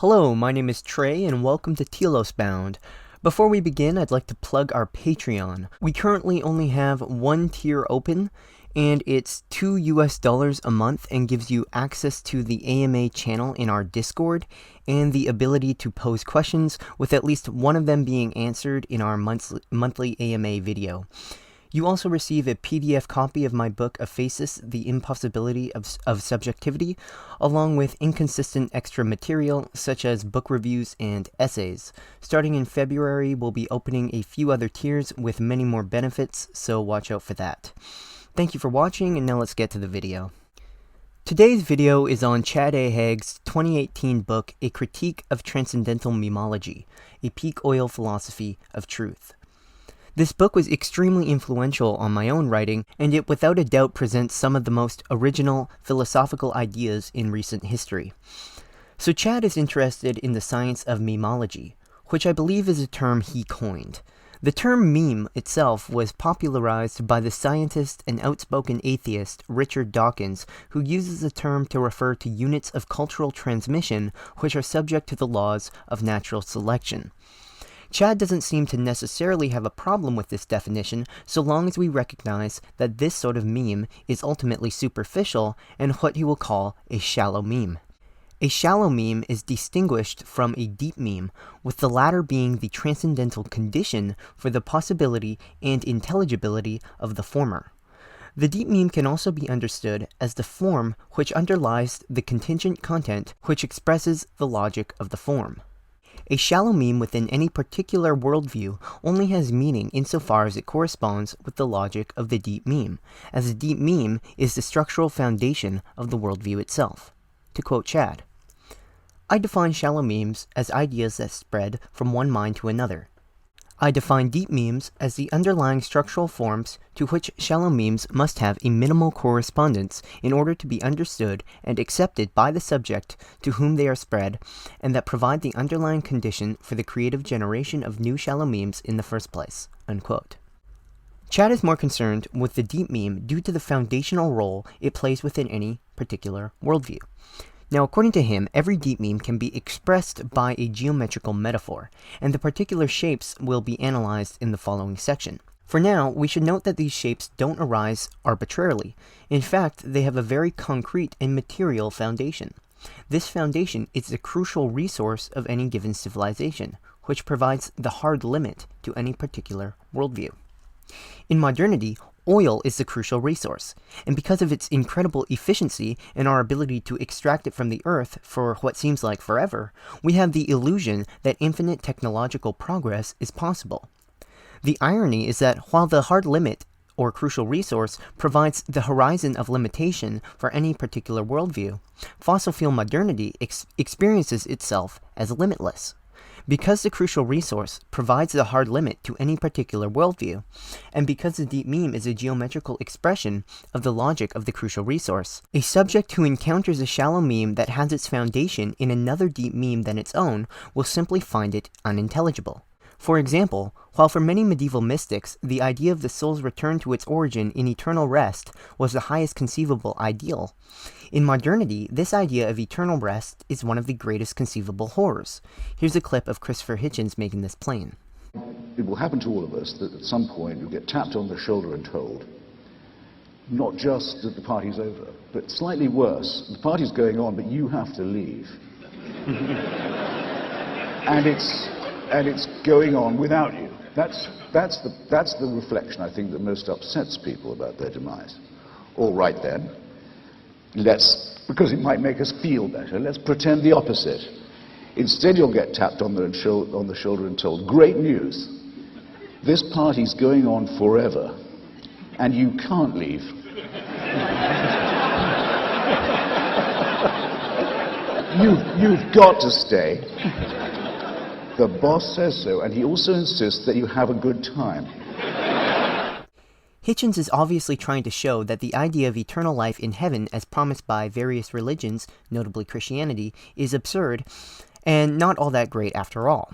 Hello, my name is Trey, and welcome to Telos Bound. Before we begin, I'd like to plug our Patreon. We currently only have one tier open, and it's $2 a month and gives you access to the AMA channel in our Discord, and the ability to pose questions, with at least one of them being answered in our monthly AMA video. You also receive a PDF copy of my book, Aphasis, The Impossibility of Subjectivity, along with inconsistent extra material, such as book reviews and essays. Starting in February, we'll be opening a few other tiers with many more benefits, so watch out for that. Thank you for watching, and now let's get to the video. Today's video is on Chad A. Haag's 2018 book, A Critique of Transcendental Memology, a peak oil philosophy of truth. This book was extremely influential on my own writing, and it without a doubt presents some of the most original philosophical ideas in recent history. So Chad is interested in the science of memology, which I believe is a term he coined. The term meme itself was popularized by the scientist and outspoken atheist Richard Dawkins, who uses the term to refer to units of cultural transmission which are subject to the laws of natural selection. Chad doesn't seem to necessarily have a problem with this definition, so long as we recognize that this sort of meme is ultimately superficial and what he will call a shallow meme. A shallow meme is distinguished from a deep meme, with the latter being the transcendental condition for the possibility and intelligibility of the former. The deep meme can also be understood as the form which underlies the contingent content which expresses the logic of the form. A shallow meme within any particular worldview only has meaning insofar as it corresponds with the logic of the deep meme, as the deep meme is the structural foundation of the worldview itself. To quote Chad, "I define shallow memes as ideas that spread from one mind to another. I define deep memes as the underlying structural forms to which shallow memes must have a minimal correspondence in order to be understood and accepted by the subject to whom they are spread, and that provide the underlying condition for the creative generation of new shallow memes in the first place." Unquote. Chad is more concerned with the deep meme due to the foundational role it plays within any particular worldview. Now, according to him, every deep meme can be expressed by a geometrical metaphor, and the particular shapes will be analyzed in the following section. For now, we should note that these shapes don't arise arbitrarily. In fact, they have a very concrete and material foundation. This foundation is the crucial resource of any given civilization, which provides the hard limit to any particular worldview. In modernity, oil is the crucial resource, and because of its incredible efficiency and our ability to extract it from the earth for what seems like forever, we have the illusion that infinite technological progress is possible. The irony is that while the hard limit, or crucial resource, provides the horizon of limitation for any particular worldview, fossil fuel modernity experiences itself as limitless. Because the crucial resource provides the hard limit to any particular worldview, and because the deep meme is a geometrical expression of the logic of the crucial resource, a subject who encounters a shallow meme that has its foundation in another deep meme than its own will simply find it unintelligible. For example, while for many medieval mystics, the idea of the soul's return to its origin in eternal rest was the highest conceivable ideal, in modernity, this idea of eternal rest is one of the greatest conceivable horrors. Here's a clip of Christopher Hitchens making this plain. It will happen to all of us that at some point you get tapped on the shoulder and told, not just that the party's over, but slightly worse, the party's going on, but you have to leave. and it's going on without you. That's the reflection, I think, that most upsets people about their demise. All right then, because it might make us feel better, let's pretend the opposite. Instead you'll get tapped on the shoulder and told, great news, this party's going on forever, and you can't leave. You've got to stay. The boss says so, and he also insists that you have a good time. Hitchens is obviously trying to show that the idea of eternal life in heaven as promised by various religions, notably Christianity, is absurd and not all that great after all.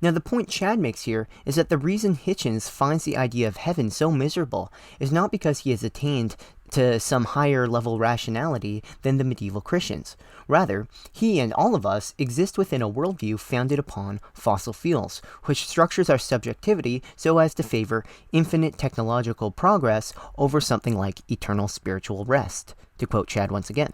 Now, the point Chad makes here is that the reason Hitchens finds the idea of heaven so miserable is not because he has attained to some higher level rationality than the medieval Christians. Rather, he and all of us exist within a worldview founded upon fossil fuels, which structures our subjectivity so as to favor infinite technological progress over something like eternal spiritual rest, to quote Chad once again.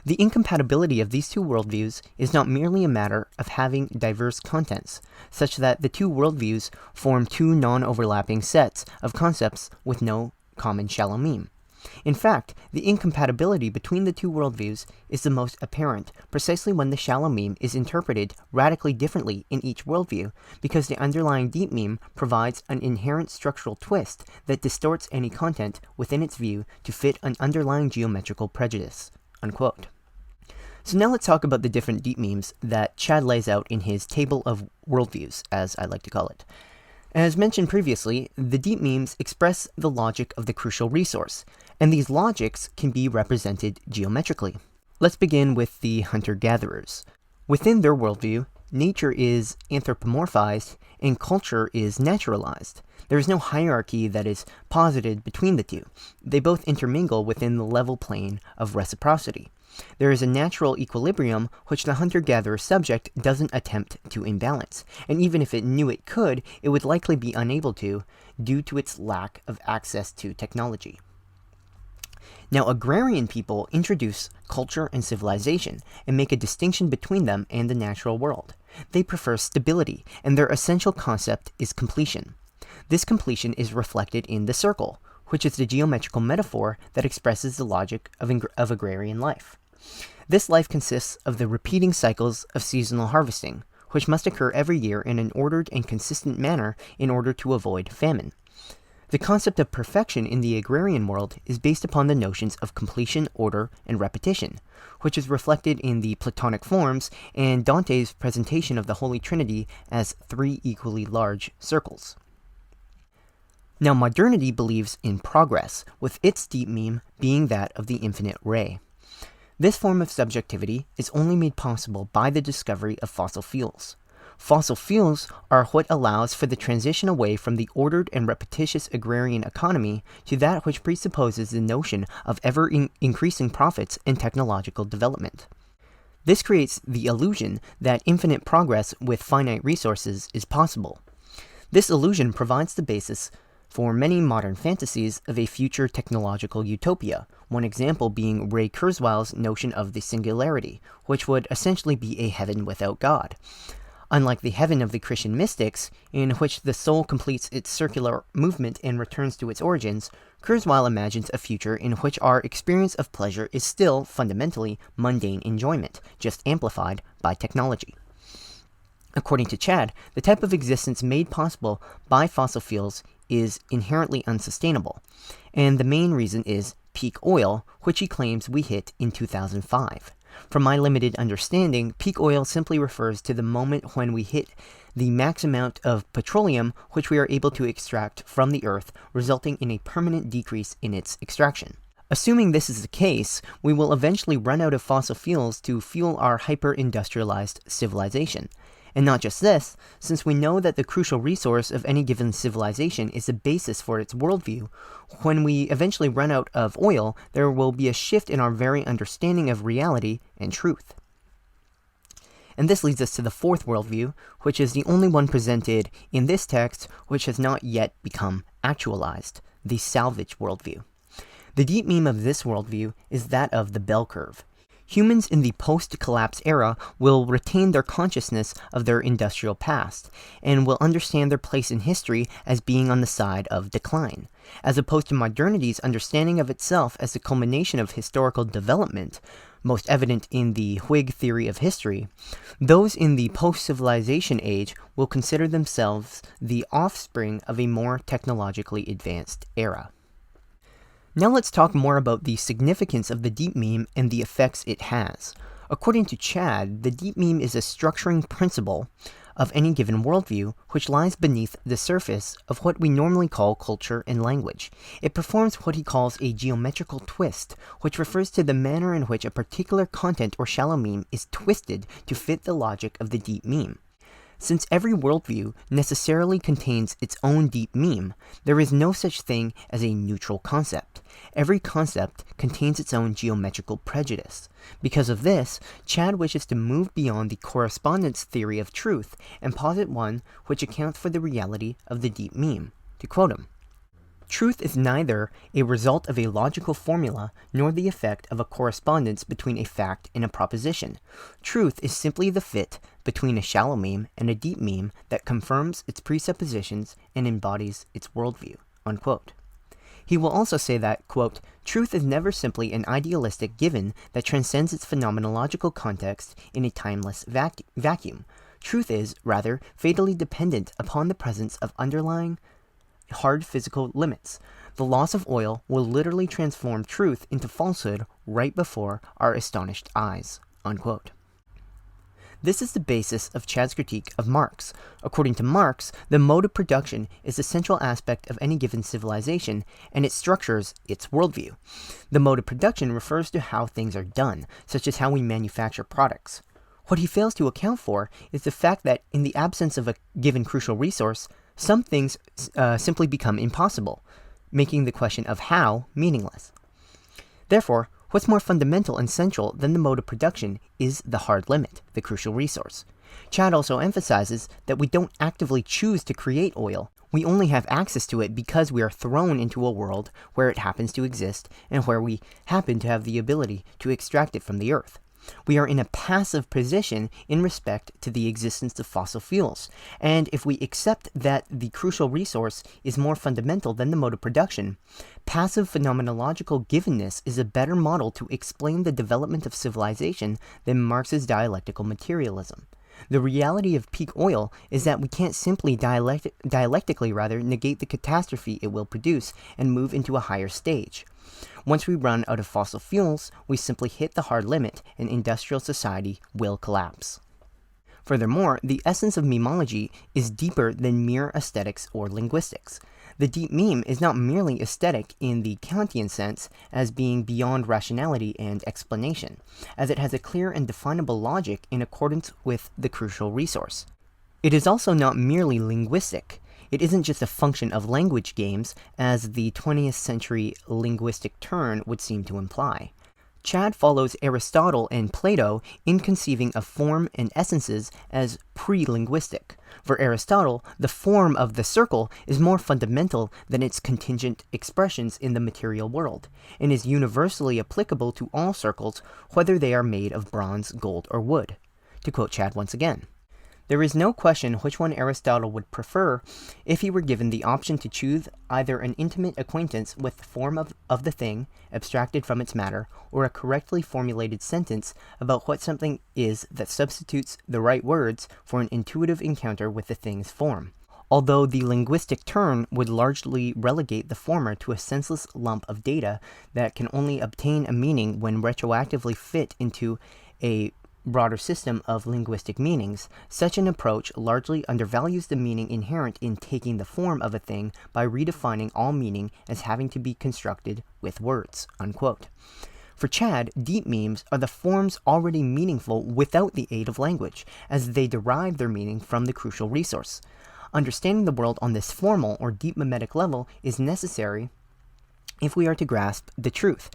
The incompatibility of these two worldviews is not merely a matter of having diverse contents, such that the two worldviews form two non-overlapping sets of concepts with no common shallow meme. In fact, the incompatibility between the two worldviews is the most apparent precisely when the shallow meme is interpreted radically differently in each worldview, because the underlying deep meme provides an inherent structural twist that distorts any content within its view to fit an underlying geometrical prejudice." Unquote. So now let's talk about the different deep memes that Chad lays out in his table of worldviews, as I like to call it. As mentioned previously, the deep memes express the logic of the crucial resource, and these logics can be represented geometrically. Let's begin with the hunter-gatherers. Within their worldview, nature is anthropomorphized and culture is naturalized. There is no hierarchy that is posited between the two. They both intermingle within the level plane of reciprocity. There is a natural equilibrium which the hunter-gatherer subject doesn't attempt to imbalance, and even if it knew it could, it would likely be unable to, due to its lack of access to technology. Now, agrarian people introduce culture and civilization, and make a distinction between them and the natural world. They prefer stability, and their essential concept is completion. This completion is reflected in the circle, which is the geometrical metaphor that expresses the logic of agrarian life. This life consists of the repeating cycles of seasonal harvesting, which must occur every year in an ordered and consistent manner in order to avoid famine. The concept of perfection in the agrarian world is based upon the notions of completion, order, and repetition, which is reflected in the Platonic forms and Dante's presentation of the Holy Trinity as three equally large circles. Now, modernity believes in progress, with its deep meme being that of the infinite ray. This form of subjectivity is only made possible by the discovery of fossil fuels. Fossil fuels are what allows for the transition away from the ordered and repetitious agrarian economy to that which presupposes the notion of ever-increasing profits and technological development. This creates the illusion that infinite progress with finite resources is possible. This illusion provides the basis for many modern fantasies of a future technological utopia, one example being Ray Kurzweil's notion of the singularity, which would essentially be a heaven without God. Unlike the heaven of the Christian mystics, in which the soul completes its circular movement and returns to its origins, Kurzweil imagines a future in which our experience of pleasure is still fundamentally mundane enjoyment, just amplified by technology. According to Chad, the type of existence made possible by fossil fuels is inherently unsustainable, and the main reason is peak oil, which he claims we hit in 2005. From my limited understanding, peak oil simply refers to the moment when we hit the max amount of petroleum which we are able to extract from the earth, resulting in a permanent decrease in its extraction. Assuming this is the case, we will eventually run out of fossil fuels to fuel our hyper-industrialized civilization. And not just this, since we know that the crucial resource of any given civilization is the basis for its worldview, when we eventually run out of oil, there will be a shift in our very understanding of reality and truth. And this leads us to the fourth worldview, which is the only one presented in this text which has not yet become actualized, the salvage worldview. The deep meme of this worldview is that of the bell curve. Humans in the post-collapse era will retain their consciousness of their industrial past, and will understand their place in history as being on the side of decline. As opposed to modernity's understanding of itself as the culmination of historical development, most evident in the Whig theory of history, those in the post-civilization age will consider themselves the offspring of a more technologically advanced era. Now let's talk more about the significance of the deep meme and the effects it has. According to Chad, the deep meme is a structuring principle of any given worldview which lies beneath the surface of what we normally call culture and language. It performs what he calls a geometrical twist, which refers to the manner in which a particular content or shallow meme is twisted to fit the logic of the deep meme. Since every worldview necessarily contains its own deep meme, there is no such thing as a neutral concept. Every concept contains its own geometrical prejudice. Because of this, Chad wishes to move beyond the correspondence theory of truth and posit one which accounts for the reality of the deep meme. To quote him, "Truth is neither a result of a logical formula nor the effect of a correspondence between a fact and a proposition. Truth is simply the fit between a shallow meme and a deep meme that confirms its presuppositions and embodies its worldview." Unquote. He will also say that, quote, "Truth is never simply an idealistic given that transcends its phenomenological context in a timeless vacuum. Truth is, rather, fatally dependent upon the presence of underlying hard physical limits. The loss of oil will literally transform truth into falsehood right before our astonished eyes." Unquote. This is the basis of Chad's critique of Marx. According to Marx, the mode of production is the central aspect of any given civilization, and it structures its worldview. The mode of production refers to how things are done, such as how we manufacture products. What he fails to account for is the fact that in the absence of a given crucial resource, some things simply become impossible, making the question of how meaningless. Therefore, what's more fundamental and central than the mode of production is the hard limit, the crucial resource. Chad also emphasizes that we don't actively choose to create oil. We only have access to it because we are thrown into a world where it happens to exist and where we happen to have the ability to extract it from the earth. We are in a passive position in respect to the existence of fossil fuels, and if we accept that the crucial resource is more fundamental than the mode of production, passive phenomenological givenness is a better model to explain the development of civilization than Marx's dialectical materialism. The reality of peak oil is that we can't simply dialectically negate the catastrophe it will produce and move into a higher stage. Once we run out of fossil fuels, we simply hit the hard limit and industrial society will collapse. Furthermore, the essence of memology is deeper than mere aesthetics or linguistics. The deep meme is not merely aesthetic in the Kantian sense as being beyond rationality and explanation, as it has a clear and definable logic in accordance with the crucial resource. It is also not merely linguistic. It isn't just a function of language games, as the 20th century linguistic turn would seem to imply. Chad follows Aristotle and Plato in conceiving of form and essences as pre-linguistic. For Aristotle, the form of the circle is more fundamental than its contingent expressions in the material world, and is universally applicable to all circles, whether they are made of bronze, gold, or wood. To quote Chad once again, "There is no question which one Aristotle would prefer if he were given the option to choose either an intimate acquaintance with the form of the thing, abstracted from its matter, or a correctly formulated sentence about what something is that substitutes the right words for an intuitive encounter with the thing's form. Although the linguistic turn would largely relegate the former to a senseless lump of data that can only obtain a meaning when retroactively fit into a broader system of linguistic meanings, such an approach largely undervalues the meaning inherent in taking the form of a thing by redefining all meaning as having to be constructed with words." Unquote. For Chad, deep memes are the forms already meaningful without the aid of language, as they derive their meaning from the crucial resource. Understanding the world on this formal or deep mimetic level is necessary if we are to grasp the truth,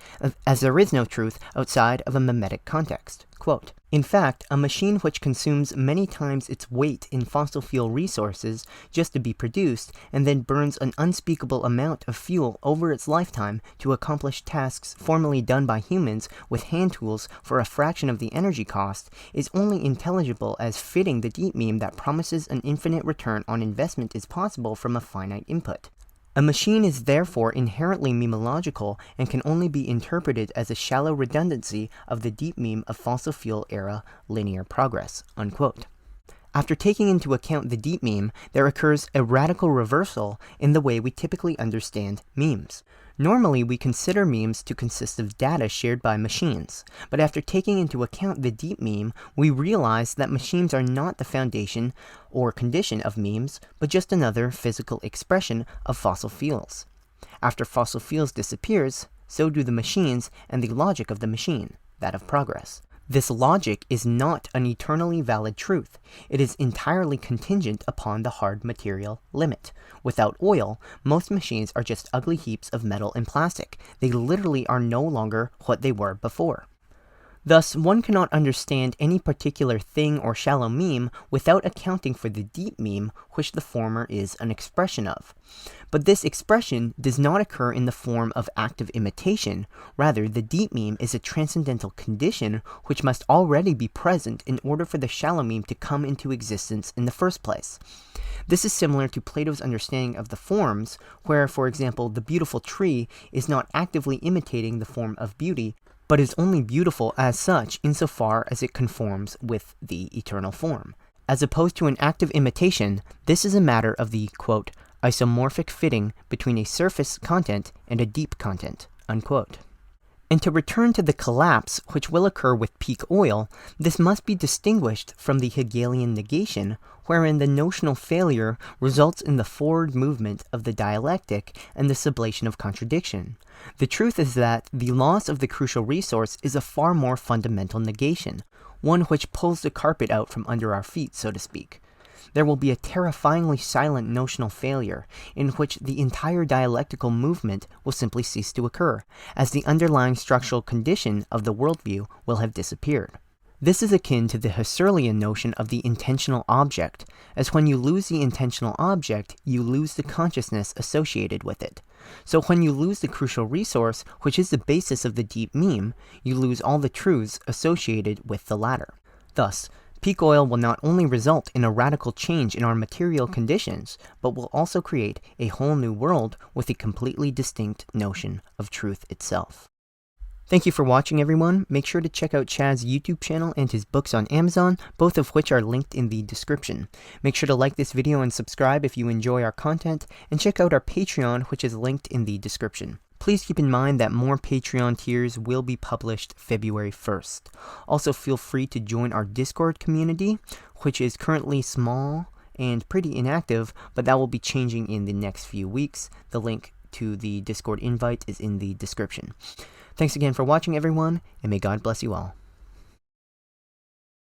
as there is no truth outside of a mimetic context. Quote, "In fact, a machine which consumes many times its weight in fossil fuel resources just to be produced, and then burns an unspeakable amount of fuel over its lifetime to accomplish tasks formerly done by humans with hand tools for a fraction of the energy cost, is only intelligible as fitting the deep meme that promises an infinite return on investment is possible from a finite input. A machine is therefore inherently memological and can only be interpreted as a shallow redundancy of the deep meme of fossil fuel era linear progress." Unquote. After taking into account the deep meme, there occurs a radical reversal in the way we typically understand memes. Normally, we consider memes to consist of data shared by machines, but after taking into account the deep meme, we realize that machines are not the foundation or condition of memes, but just another physical expression of fossil fuels. After fossil fuels disappears, so do the machines and the logic of the machine, that of progress. This logic is not an eternally valid truth. It is entirely contingent upon the hard material limit. Without oil, most machines are just ugly heaps of metal and plastic. They literally are no longer what they were before. Thus, one cannot understand any particular thing or shallow meme without accounting for the deep meme which the former is an expression of. But this expression does not occur in the form of active imitation. Rather, the deep meme is a transcendental condition which must already be present in order for the shallow meme to come into existence in the first place. This is similar to Plato's understanding of the forms, where, for example, the beautiful tree is not actively imitating the form of beauty, but is only beautiful as such insofar as it conforms with the eternal form. As opposed to an active imitation, this is a matter of the, quote, isomorphic fitting between a surface content and a deep content, unquote. And to return to the collapse which will occur with peak oil, this must be distinguished from the Hegelian negation, wherein the notional failure results in the forward movement of the dialectic and the sublation of contradiction. The truth is that the loss of the crucial resource is a far more fundamental negation, one which pulls the carpet out from under our feet, so to speak. There will be a terrifyingly silent notional failure, in which the entire dialectical movement will simply cease to occur, as the underlying structural condition of the worldview will have disappeared. This is akin to the Husserlian notion of the intentional object, as when you lose the intentional object, you lose the consciousness associated with it. So when you lose the crucial resource, which is the basis of the deep meme, you lose all the truths associated with the latter. Thus, peak oil will not only result in a radical change in our material conditions, but will also create a whole new world with a completely distinct notion of truth itself. Thank you for watching, everyone. Make sure to check out Chad's YouTube channel and his books on Amazon, both of which are linked in the description. Make sure to like this video and subscribe if you enjoy our content, and check out our Patreon, which is linked in the description. Please keep in mind that more Patreon tiers will be published February 1st. Also, feel free to join our Discord community, which is currently small and pretty inactive, but that will be changing in the next few weeks. The link to the Discord invite is in the description. Thanks again for watching, everyone, and may God bless you all.